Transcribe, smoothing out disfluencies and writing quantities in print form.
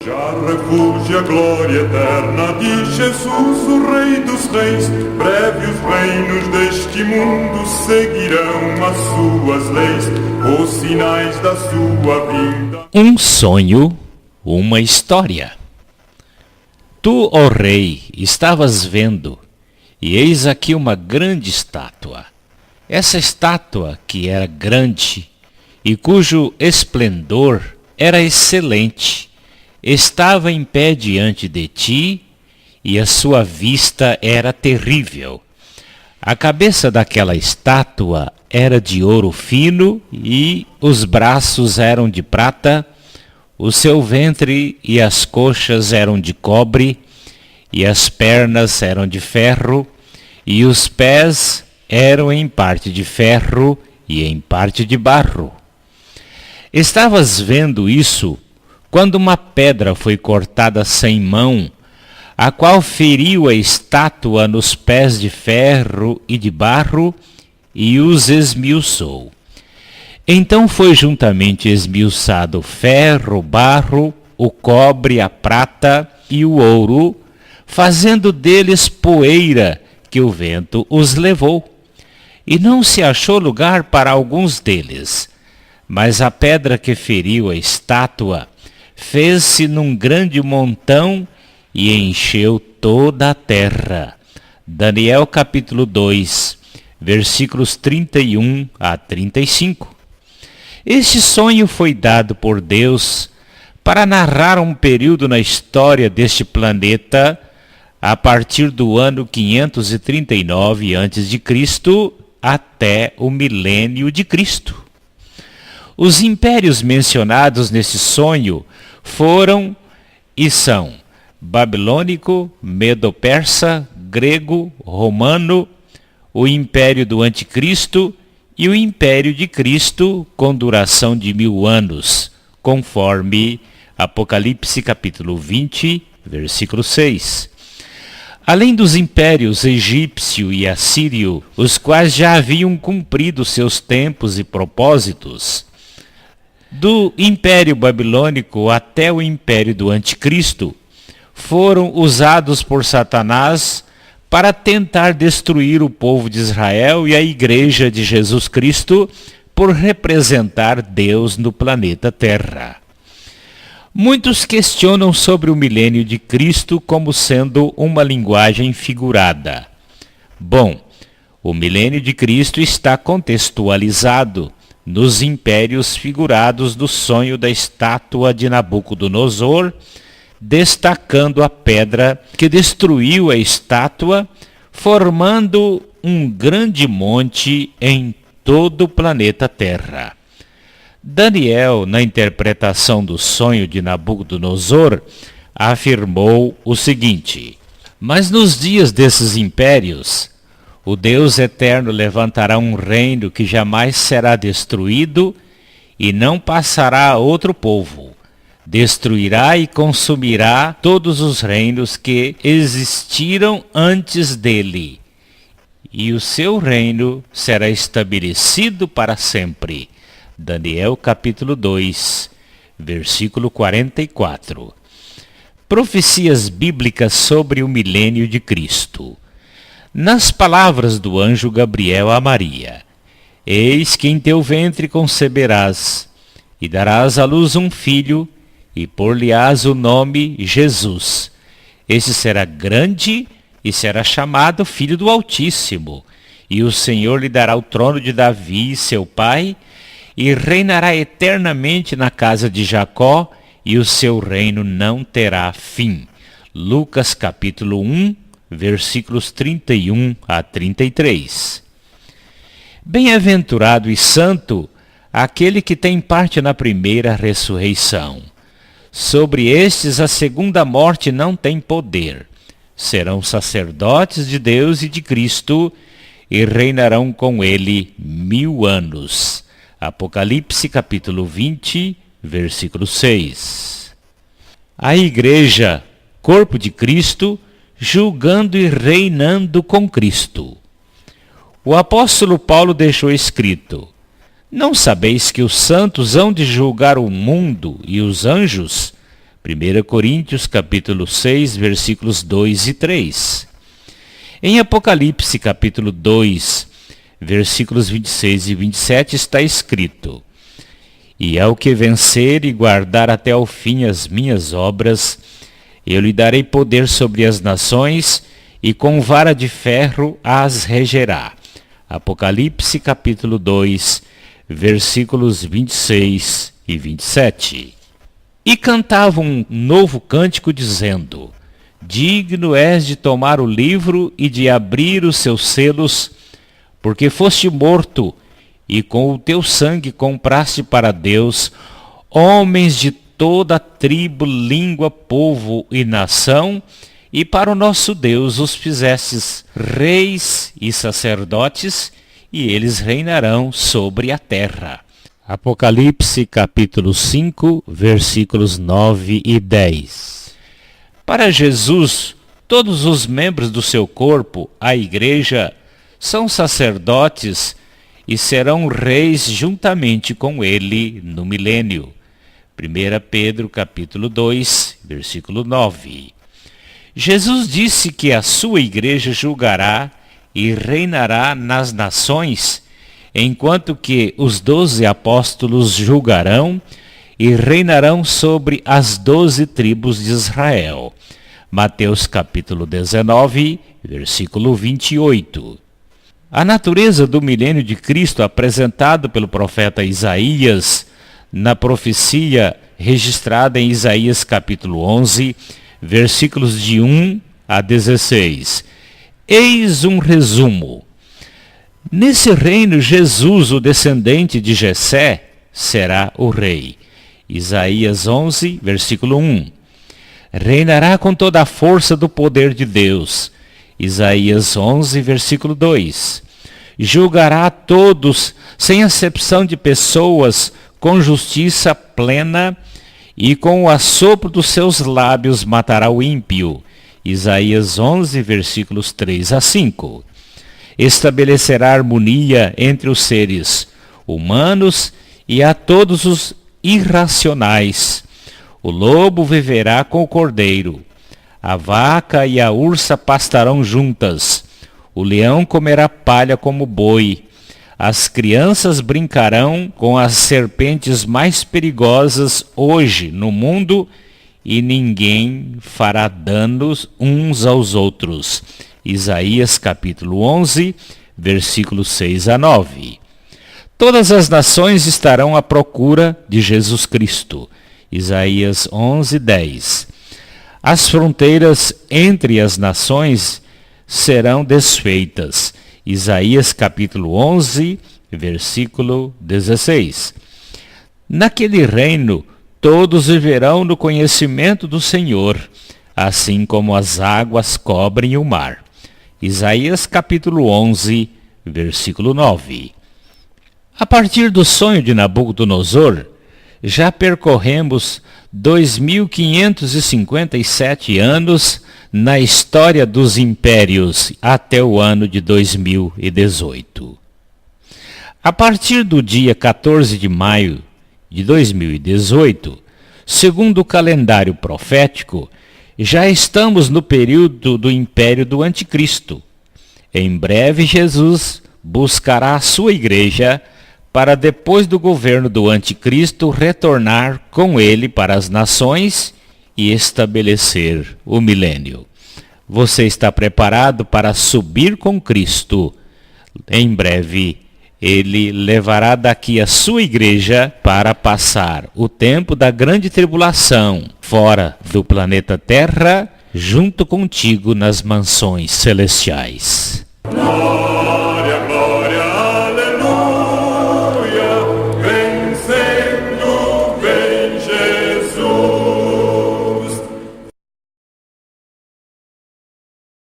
Já refúgio a glória eterna de Jesus, o Rei dos Reis. Breve os reinos deste mundo seguirão as suas leis, os sinais da sua vinda. Um sonho, uma história. Tu, ó rei, estavas vendo, e eis aqui uma grande estátua. Essa estátua, que era grande e cujo esplendor era excelente, estava em pé diante de ti, e a sua vista era terrível. A cabeça daquela estátua era de ouro fino, e os braços eram de prata, o seu ventre e as coxas eram de cobre, e as pernas eram de ferro, e os pés eram em parte de ferro e em parte de barro. Estavas vendo isso quando uma pedra foi cortada sem mão, a qual feriu a estátua nos pés de ferro e de barro e os esmiuçou. Então foi juntamente esmiuçado o ferro, o barro, o cobre, a prata e o ouro, fazendo deles poeira, que o vento os levou. E não se achou lugar para alguns deles. Mas a pedra que feriu a estátua fez-se num grande montão e encheu toda a terra. Daniel capítulo 2, versículos 31 a 35. Este sonho foi dado por Deus para narrar um período na história deste planeta a partir do ano 539 a.C. até o milênio de Cristo. Os impérios mencionados nesse sonho foram e são babilônico, medo-persa, grego, romano, o império do anticristo e o império de Cristo com duração de 1000 anos, conforme Apocalipse capítulo 20, versículo 6. Além dos impérios egípcio e assírio, os quais já haviam cumprido seus tempos e propósitos, do Império Babilônico até o Império do Anticristo, foram usados por Satanás para tentar destruir o povo de Israel e a Igreja de Jesus Cristo por representar Deus no planeta Terra. Muitos questionam sobre o milênio de Cristo como sendo uma linguagem figurada. Bom, o milênio de Cristo está contextualizado nos impérios figurados do sonho da estátua de Nabucodonosor, destacando a pedra que destruiu a estátua, formando um grande monte em todo o planeta Terra. Daniel, na interpretação do sonho de Nabucodonosor, afirmou o seguinte: mas nos dias desses impérios, o Deus eterno levantará um reino que jamais será destruído e não passará a outro povo. Destruirá e consumirá todos os reinos que existiram antes dele, e o seu reino será estabelecido para sempre. Daniel capítulo 2, versículo 44. Profecias bíblicas sobre o milênio de Cristo. Nas palavras do anjo Gabriel a Maria: eis que em teu ventre conceberás, e darás à luz um filho, e por-lhe-ás o nome Jesus. Esse será grande e será chamado Filho do Altíssimo, e o Senhor lhe dará o trono de Davi, seu pai, e reinará eternamente na casa de Jacó, e o seu reino não terá fim. Lucas capítulo 1, versículos 31 a 33. Bem-aventurado e santo aquele que tem parte na primeira ressurreição. Sobre estes a segunda morte não tem poder. Serão sacerdotes de Deus e de Cristo, e reinarão com ele 1000 anos. Apocalipse capítulo 20, versículo 6. A Igreja, corpo de Cristo, julgando e reinando com Cristo. O apóstolo Paulo deixou escrito: não sabeis que os santos hão de julgar o mundo e os anjos? 1 Coríntios capítulo 6, versículos 2 e 3. Em Apocalipse capítulo 2, versículos 26 e 27 está escrito: E ao que vencer e guardar até ao fim as minhas obras, eu lhe darei poder sobre as nações, e com vara de ferro as regerá. Apocalipse capítulo 2, versículos 26 e 27. E cantava um novo cântico dizendo: Digno és de tomar o livro e de abrir os seus selos, porque foste morto, e com o teu sangue compraste para Deus homens de toda tribo, língua, povo e nação, e para o nosso Deus os fizestes reis e sacerdotes, e eles reinarão sobre a terra. Apocalipse capítulo 5, versículos 9 e 10. Para Jesus, todos os membros do seu corpo, a igreja, são sacerdotes e serão reis juntamente com ele no milênio. 1 Pedro capítulo 2, versículo 9. Jesus disse que a sua igreja julgará e reinará nas nações, enquanto que os 12 apóstolos julgarão e reinarão sobre as 12 tribos de Israel. Mateus capítulo 19, versículo 28. A natureza do milênio de Cristo apresentado pelo profeta Isaías na profecia registrada em Isaías capítulo 11, versículos de 1 a 16. Eis um resumo. Nesse reino, Jesus, o descendente de Jessé, será o rei. Isaías 11, versículo 1. Reinará com toda a força do poder de Deus. Isaías 11, versículo 2. Julgará a todos, sem acepção de pessoas, com justiça plena, e com o assopro dos seus lábios matará o ímpio. Isaías 11, versículos 3 a 5. Estabelecerá harmonia entre os seres humanos e a todos os irracionais. O lobo viverá com o cordeiro. A vaca e a ursa pastarão juntas. O leão comerá palha como boi. As crianças brincarão com as serpentes mais perigosas hoje no mundo, e ninguém fará danos uns aos outros. Isaías capítulo 11, versículos 6 a 9. Todas as nações estarão à procura de Jesus Cristo. Isaías 11, 10. As fronteiras entre as nações serão desfeitas. Isaías capítulo 11, versículo 16. Naquele reino, todos viverão no conhecimento do Senhor, assim como as águas cobrem o mar. Isaías capítulo 11, versículo 9. A partir do sonho de Nabucodonosor, já percorremos 2.557 anos na história dos impérios até o ano de 2018. A partir do dia 14 de maio de 2018, segundo o calendário profético, já estamos no período do império do Anticristo. Em breve, Jesus buscará a sua igreja para, depois do governo do Anticristo, retornar com ele para as nações e estabelecer o milênio. Você está preparado para subir com Cristo? Em breve, ele levará daqui a sua igreja para passar o tempo da grande tribulação fora do planeta Terra, junto contigo nas mansões celestiais.